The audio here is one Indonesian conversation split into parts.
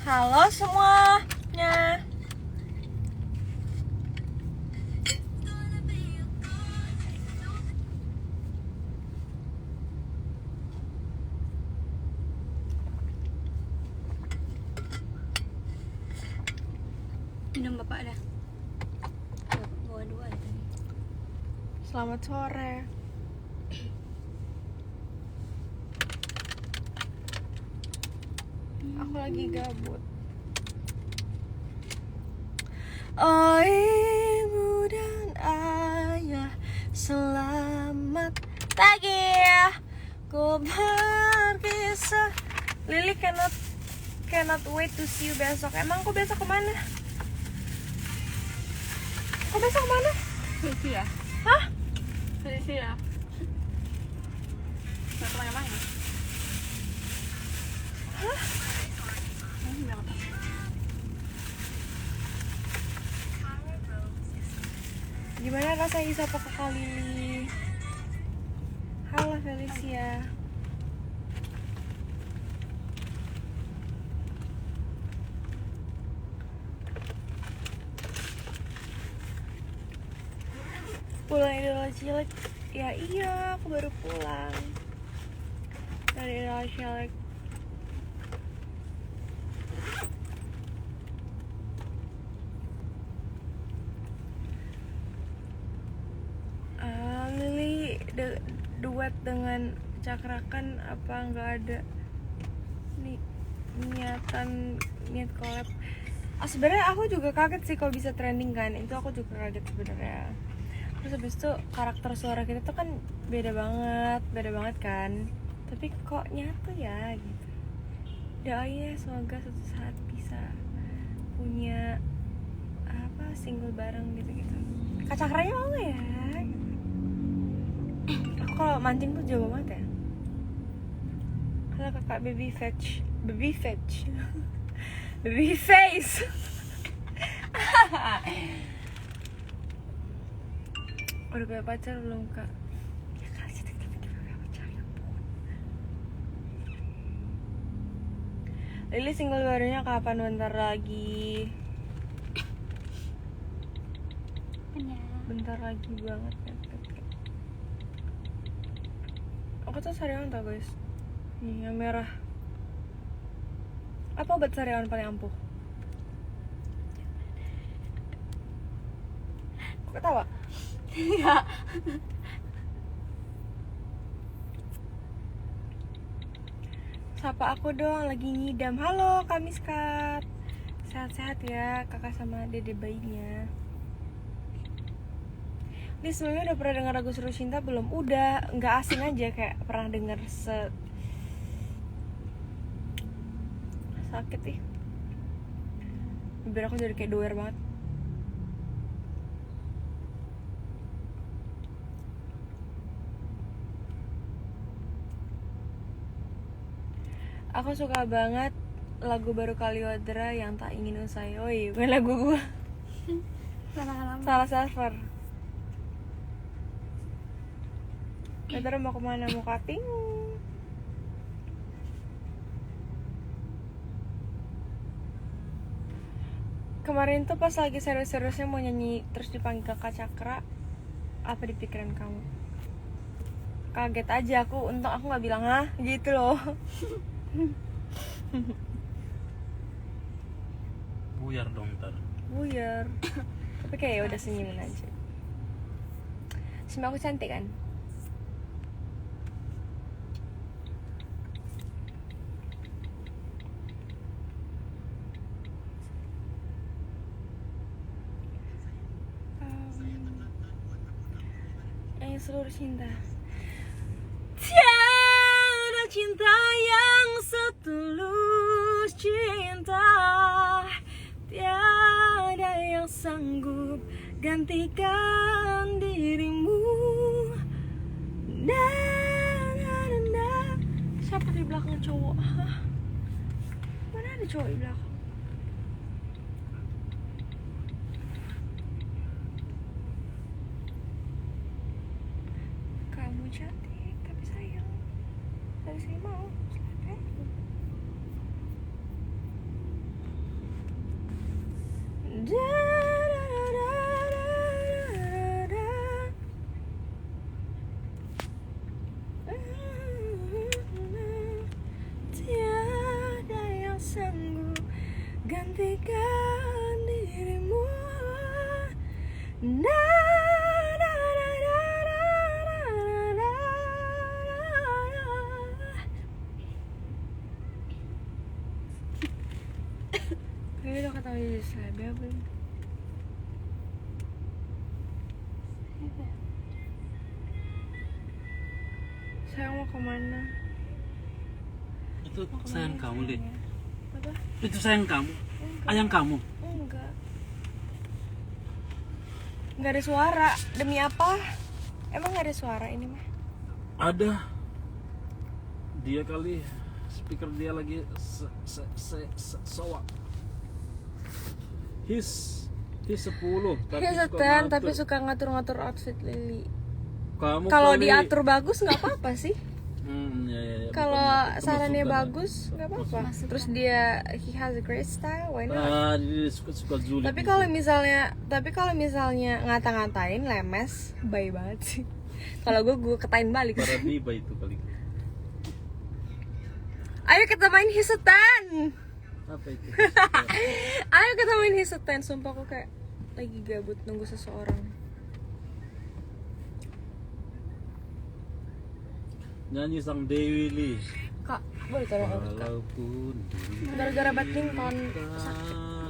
Halo semuanya. Minum bapak dah. Bawa dua tadi. Selamat sore. Aku lagi gabut. Oh ibu dan ayah, selamat pagi. Ku berkisah. Lily cannot wait to see you besok. Emang kau besok kemana? Kau besok kemana? Polisi ya? Hah? Polisi ya? Gak kemana-mana. Hah? Gimana rasanya disapa kakak Lily? Halo Felicia. Pulang Idola Cilik? Ya iya, aku baru pulang dari Idola Cilik. Lily duet dengan Cakrakan apa nggak ada nih niat collab? Sebenarnya aku juga kaget sih kalau bisa trending kan, itu aku juga kaget sebenarnya. Terus habis itu karakter suara kita tuh kan beda banget kan, tapi kok nyatu ya gitu. Doain ya semoga suatu saat bisa punya apa single bareng gitu. Kak Cakranya mau nggak ya? Aku kalau mancing tuh jago banget ya. Halo kakak baby face baby face. Udah punya pacar belum kak? Ya kali sih tapi punya pacar ya ampun. Lily single barunya kapan? Bentar lagi. Bentar lagi banget. Aku tuh sariawan tau guys. Nih yang merah. Apa obat sariawan paling ampuh? Kok ketawa? Iya. Sapa aku dong, lagi ngidam. Halo Kak Miskat. Sehat-sehat ya kakak sama dede bayinya. Ini sebelumnya udah pernah dengar lagu Seru Cinta belum? Udah, nggak asing aja kayak pernah denger sakit ih. Bibir aku jadi kayak doer banget. Aku suka banget lagu baru Kaliwadra yang Tak Ingin Usai. Oh iya, bukan lagu gua. Salah server. Ntar mau kemana? Mau cutting? Kemarin tuh pas lagi serius-seriusnya mau nyanyi terus dipanggil Kakak Cakra. Apa di pikiran kamu? Kaget aja aku, untung aku gak bilang hah gitu loh. Buyar dong ntar. Buyar. Tapi kayak udah senyumin aja. Semua aku cantik kan? Yang seluruh cinta. Tiada cinta yang setulus cinta, tiada yang sanggup gantikan dirimu. Siapa di belakang cowok? Hah? Mana ada cowok di belakang? Kamu cantik tapi sayang. Tapi saya mau selesai. Tiada yang sanggup gantikan dirimu. Na, na, na, na, na, na, na, na. Kayaknya udah ketawa jadi selebgram belum? Sayang mau kemana? Itu sayang kamu, Li. Apa? Itu sayang kamu. Ayang kamu. Enggak ada suara. Demi apa? Emang nggak ada suara ini mah? Ada. Dia kali speaker dia lagi sowak. His 10 Tapi suka ngatur-ngatur outfit Lili. Kamu Kalau kali- diatur bagus nggak apa-apa sih. ya. Kalau Bukan sarannya masukan ya. bagus nggak apa-apa. Terus dia he has a great style, why not? Dia suka julid. Tapi kalau misalnya ngata-ngatain lemes, baik banget sih. Kalau gue ketain balik. para diva itu kali. Ayo kita main hisetan. Apa itu? Ayo kita main hisetan. Sumpah aku kayak lagi gabut nunggu seseorang. Nyanyi sang Dewi Li. Kak, boleh tolong aku kak? Walaupun Gara-gara badminton.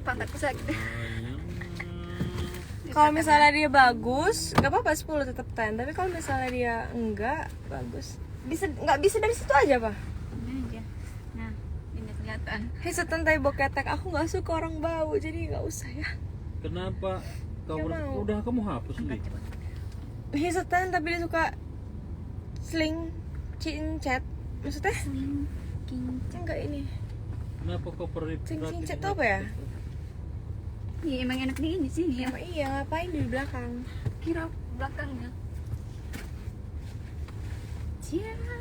Pantatku sakit. Kalau misalnya dia bagus, nggak apa-apa 10 tetap 10. Tapi kalau misalnya dia enggak bagus, nggak bisa dari situ aja pak. Ini aja. Nah, ini kelihatan. Hisetan tai boketek, aku nggak suka orang bau, jadi nggak usah ya. Kenapa kau Nggak mau. udah kamu hapus Li? Hisetan tapi dia suka sling cincet, maksudnya Sling, king. enggak ini. Kenapa kau perih? Cincin itu apa ya? Iya, emang enak di ini sih ya. Emang iya, ngapain di belakang? Kira belakangnya. Tiada.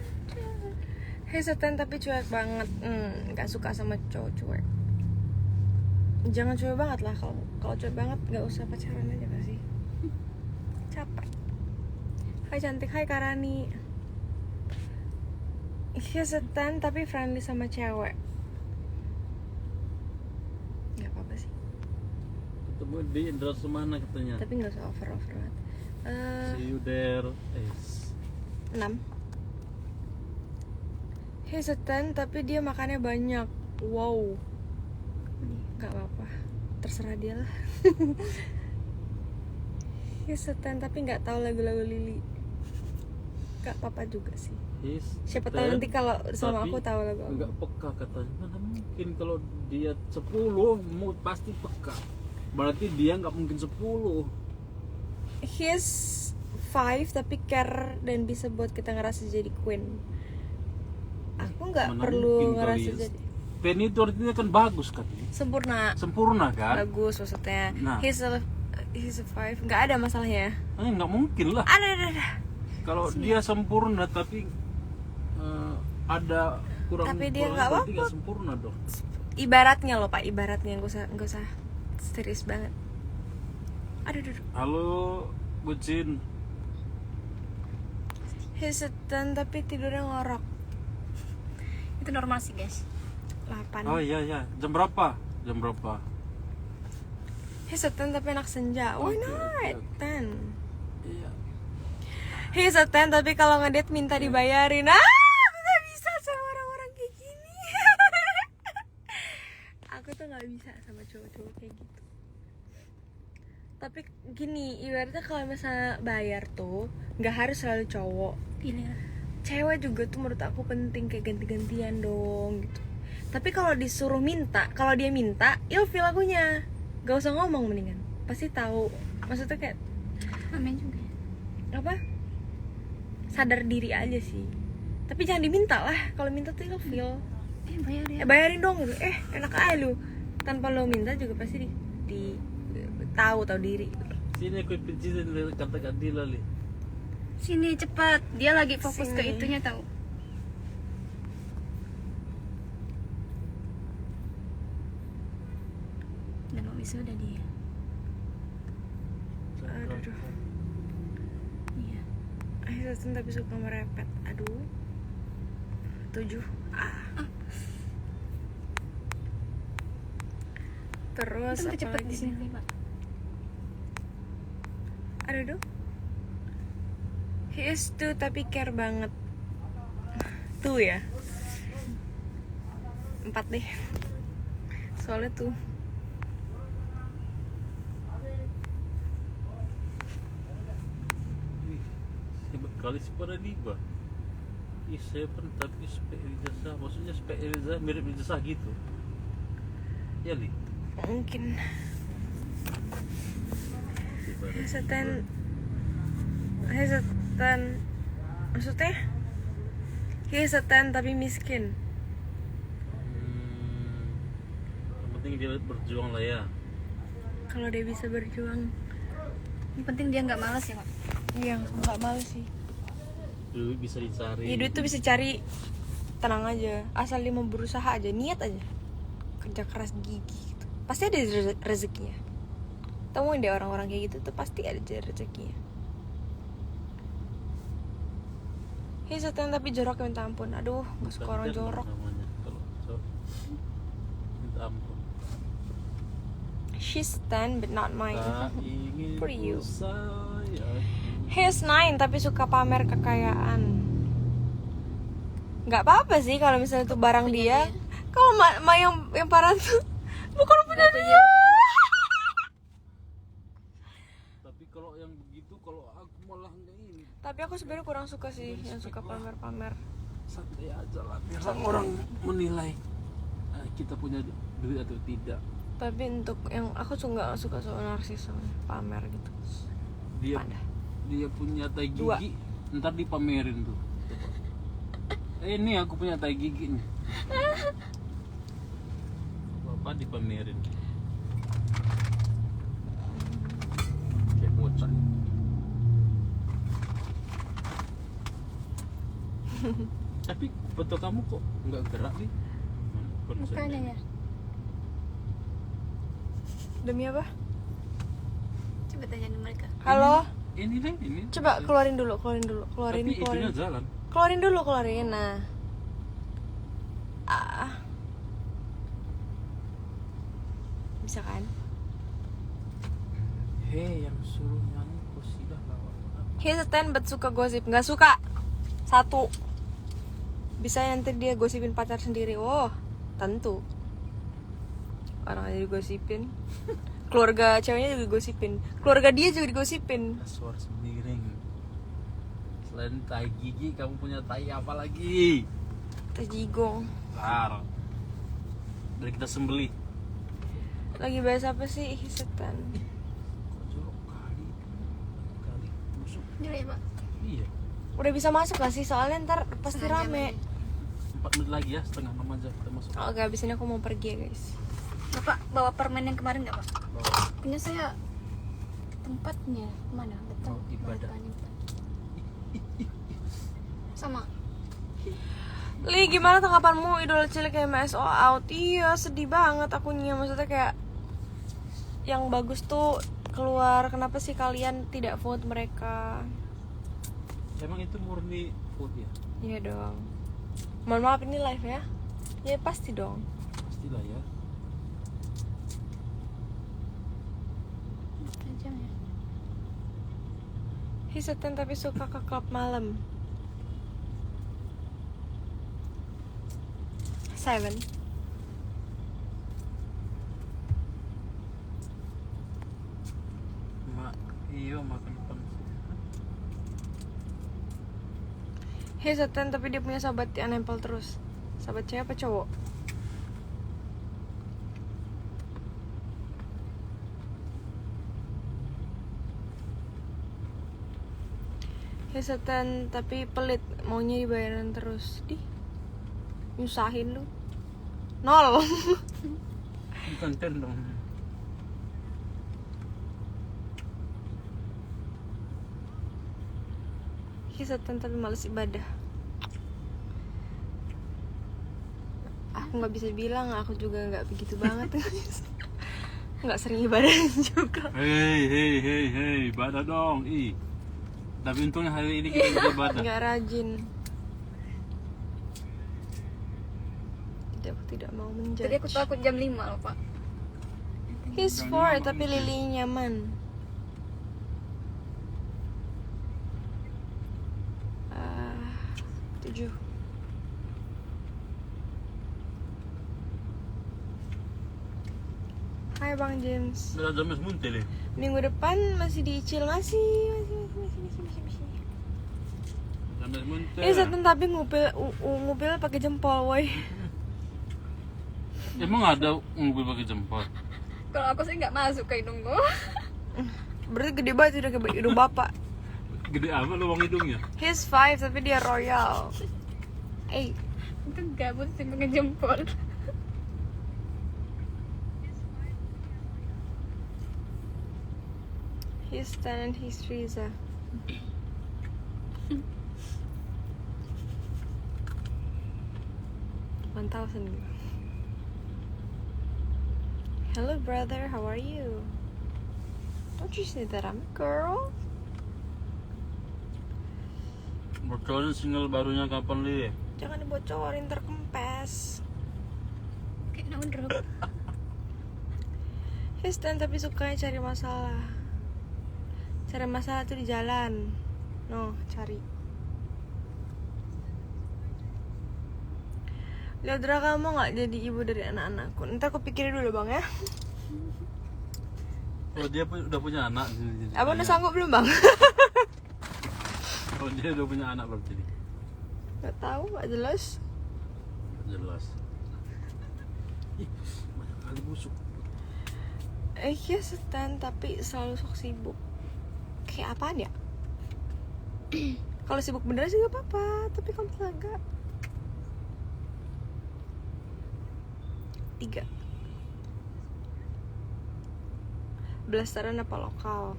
Hisetan tapi cuek banget. Nggak suka sama cowok cuek. Jangan cuek banget lah, kalau cuek banget nggak usah pacaran aja gak sih? Capek. Hai cantik, hai Karani. Hisetan tapi friendly sama cewek. Nggak apa-apa sih. Ketemu di Indra Semana katanya. Tapi nggak usah over banget. See you there. 6. Hisetan tapi dia makannya banyak. Wow. Nggak apa-apa, terserah dia lah. Hisetan tapi nggak tahu lagu-lagu Lili. Nggak apa-apa juga sih. Siapa tahu nanti kalau sama aku tahu lagu aku. Enggak peka katanya. Mana mungkin kalau dia 10 pasti peka. Berarti dia nggak mungkin 10. He's 5 tapi care dan bisa buat kita ngerasa jadi queen. Aku nggak Mana perlu mungkin ngerasa kali. jadi Penny itu artinya kan bagus kan? sempurna. Sempurna kan? Bagus maksudnya. Nah. He's a 5. Nggak ada masalahnya. Nggak mungkin lah. Ada. Kalau dia sempurna tapi ada kurang. Tapi dia nggak berarti apa-apa. nggak sempurna dong. Ibaratnya loh pak, ibaratnya nggak usah serius banget. Aduh. Halo, bucin. Hisetan tapi tidurnya ngorok. Itu normal sih, guys. 8. Oh iya. Jam berapa? Hisetan tapi anak senja. Why Oke, not? oke. 10. Iya. Hisetan tapi kalau ngedate minta dibayarin. Nggak bisa sama orang-orang kayak gini. Aku tuh nggak bisa sama cowok-cowok kayak gitu. Tapi gini, ibaratnya kalau misalnya bayar tuh nggak harus selalu cowok. Pilih. Cewek juga tuh menurut aku penting, kayak ganti-gantian dong gitu. Tapi kalau disuruh minta, kalau dia minta, ilfil akunya. Gak usah ngomong mendingan. Pasti tahu. Maksudnya kayak Amin juga. apa? Sadar diri aja sih. Tapi jangan diminta lah. Kalau minta tuh ilfil. Bayar ya. Bayarin dong gitu. Enak aja lu. Tanpa lo minta juga pasti di tahu diri. Sini aku pijitin kata Kadila li. Sini cepat. Dia lagi fokus ke Sini. itunya tahu. Udah mau wisuda dia. Aduh. Iya. He's tapi suka merepet. Aduh. 7. Terus Itu apa cepet di lagi? sini, Pak. Aduh. He is 2 tapi care banget. 2 ya? 4 deh. Soalnya tuh. Wih, hebat kali si Paradiba. I7 tapi spek Ijazah, maksudnya spek Ijazah mirip Ijazah gitu. Ya Li. Mungkin Hesatan maksudnya Hesatan tapi miskin. Yang penting dia berjuang lah ya. Kalau dia bisa berjuang, Yang penting dia nggak malas ya, Pak. iya nggak males sih. Duit bisa dicari. Ya duit tuh bisa cari, tenang aja. Asal dia mau berusaha aja, niat aja, kerja keras gigi gitu. Pasti ada rezekinya. Temuin deh orang-orang kayak gitu tuh pasti ada rezekinya. Hesatan tapi jorok minta ampun. Aduh, nggak suka orang jorok. Namanya kalau jorok. Minta ampun. She's 10 but not mine. Tak ingin For you. ku sayang. He's 9 tapi suka pamer kekayaan. Nggak apa-apa sih kalau misalnya itu barang dia. Kalau yang parah tuh bukan punya dia. Tapi kalau yang begitu, kalau aku malah nggak ini. Tapi aku sebenarnya kurang suka sih yang suka pamer-pamer. Santai aja lah, biar orang menilai kita punya duit atau tidak. Tapi untuk yang aku tuh nggak suka soal narsis sama pamer gitu. Dia Pandai. dia punya tai gigi, 2. ntar dipamerin tuh. Ini aku punya tai gigi nih. Bapak dipamerin. Kayak bocah. Tapi foto kamu kok nggak gerak nih? Mukanya ya. Demi apa? Coba tanya mereka. Halo? Ini nih, ini. Coba keluarin dulu. Keluarin. Tapi itunya jalan. Keluarin. Nah. Bisa kan? Hei, yang suruh nyanyi kosidah lawan. He's a 10 but suka gosip. Nggak suka. 1. Bisa nanti dia gosipin pacar sendiri. Oh, tentu. Orang aja digosipin. Keluarga ceweknya juga digosipin. Keluarga dia juga digosipin. Suara semiring. Selain tai gigi, kamu punya tai apa lagi? Terjigong. Tar. Dari kita sembelih. Lagi bahas apa sih? Setan. Kok jorok kali. Kali busuk. Jadi ya, Pak. Iya. Udah bisa masuk gak sih? Soalnya ntar pasti Setengah jam rame. lagi. 4 menit lagi ya, setengah 6 aja kita masuk. Oke, abis ini aku mau pergi ya guys. Bapak bawa permen yang kemarin nggak, Pak? Bawa. Punya saya tempatnya mana? Betul. Oh, ibadah. Sama. Li, gimana tanggapanmu idola cilik MSO out? Iya, sedih banget akunya. Maksudnya kayak yang bagus tuh keluar. Kenapa sih kalian tidak vote mereka? Emang itu murni food ya? Iya dong. Mohon maaf ini live ya. Ya pasti dong. Pastilah ya. Jam ya. He's a 10 tapi suka ke klub malam. 7. Iya makan pangsit. He's a 10 tapi dia punya sahabat yang nempel terus. Sahabat cewek apa cowok? He's a 10 tapi pelit, maunya dibayarin terus. Nyusahin lu. 0. Bukan 10 dong. He's a 10 tapi males ibadah. Aku nggak bisa bilang, aku juga nggak begitu banget. Nggak sering ibadah juga. Hei, ibadah dong, Tapi untungnya hari ini kita bisa ibadah. Nggak rajin. Aku tidak mau menjudge. Tadi aku takut jam 5 loh Pak. He's 4 tapi Lily nyaman. 7. Hai Bang James. Udah James Muntel ya? Minggu depan masih diicil masih. James Muntel. Ini setan tapi ngupil pakai jempol, woi. Emang ada mobil pakai jempol? Kalau aku sih nggak masuk ke hidungku. Berarti gede banget udah kayak hidung bapak. Gede amat lubang hidungnya. He's 5 tapi dia royal. Itu gabut sih pakai jempol. He's 10 and he's Riza. $1,000. Hello brother, how are you? Don't you say that I'm a girl? Bocorin single barunya kapan, Li? Jangan dibocorin, terkempes. Kayak no drop. He's 10 tapi sukanya cari masalah. Cari masalah tuh di jalan. No, cari. Leodra, kamu gak jadi ibu dari anak-anakku? Ntar aku pikirin dulu bang ya. Oh, dia udah punya anak. Abang udah sanggup belum bang? Oh, dia udah punya anak belum jadi? Gak tahu, gak jelas. Jelas. Ih, banyak kali busuk. Iya setan tapi selalu sok sibuk. Kayak apaan ya? Kalau sibuk beneran sih gak apa-apa, tapi kalau enggak. 3. Blasteran apa lokal?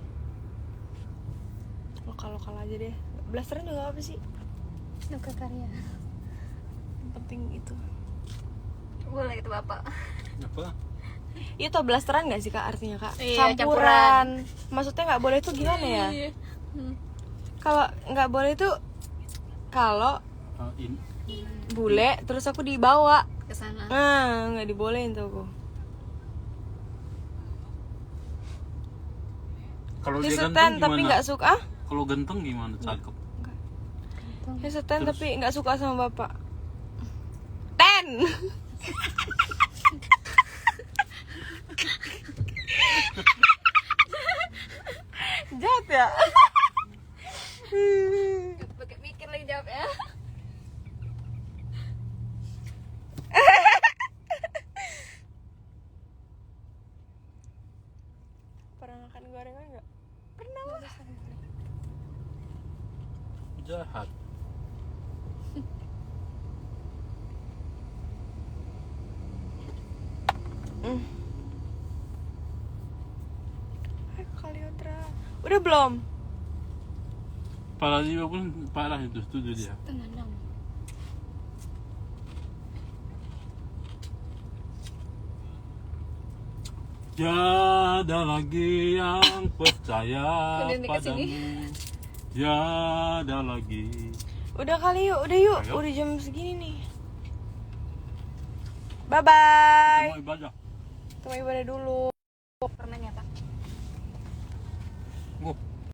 Lokal aja deh. Blasteran juga apa sih? Nuka karya. Yang penting itu. Boleh gitu Bapak. Apa? Itu tau blasteran gak sih kak artinya kak? Iya, Campuran. Maksudnya gak boleh tuh gimana ya? Kalau gak boleh tuh kalau bule terus aku dibawa Ke sana. nah nggak dibolehin tuh aku. Kalau Dia dia setan ganteng tapi gimana? nggak suka. Kalau ganteng gimana? Cakep. Dia setan Terus? tapi nggak suka sama bapak. 10. Jahat ya. Pakai mikir lagi jawabnya. Pernah makan gorengan nggak? Pernah lah. Jahat. Hai Kaliodra. Udah belum? Kepala jiwa pun parah itu, setuju dia. 5:30. Tiada lagi yang percaya Udah dekat padamu. Tiada lagi. Udah kali yuk, udah yuk. Ayo. Udah jam segini nih. Bye bye. Kita mau ibadah. Tunggu ibadah dulu. Permennya Pak.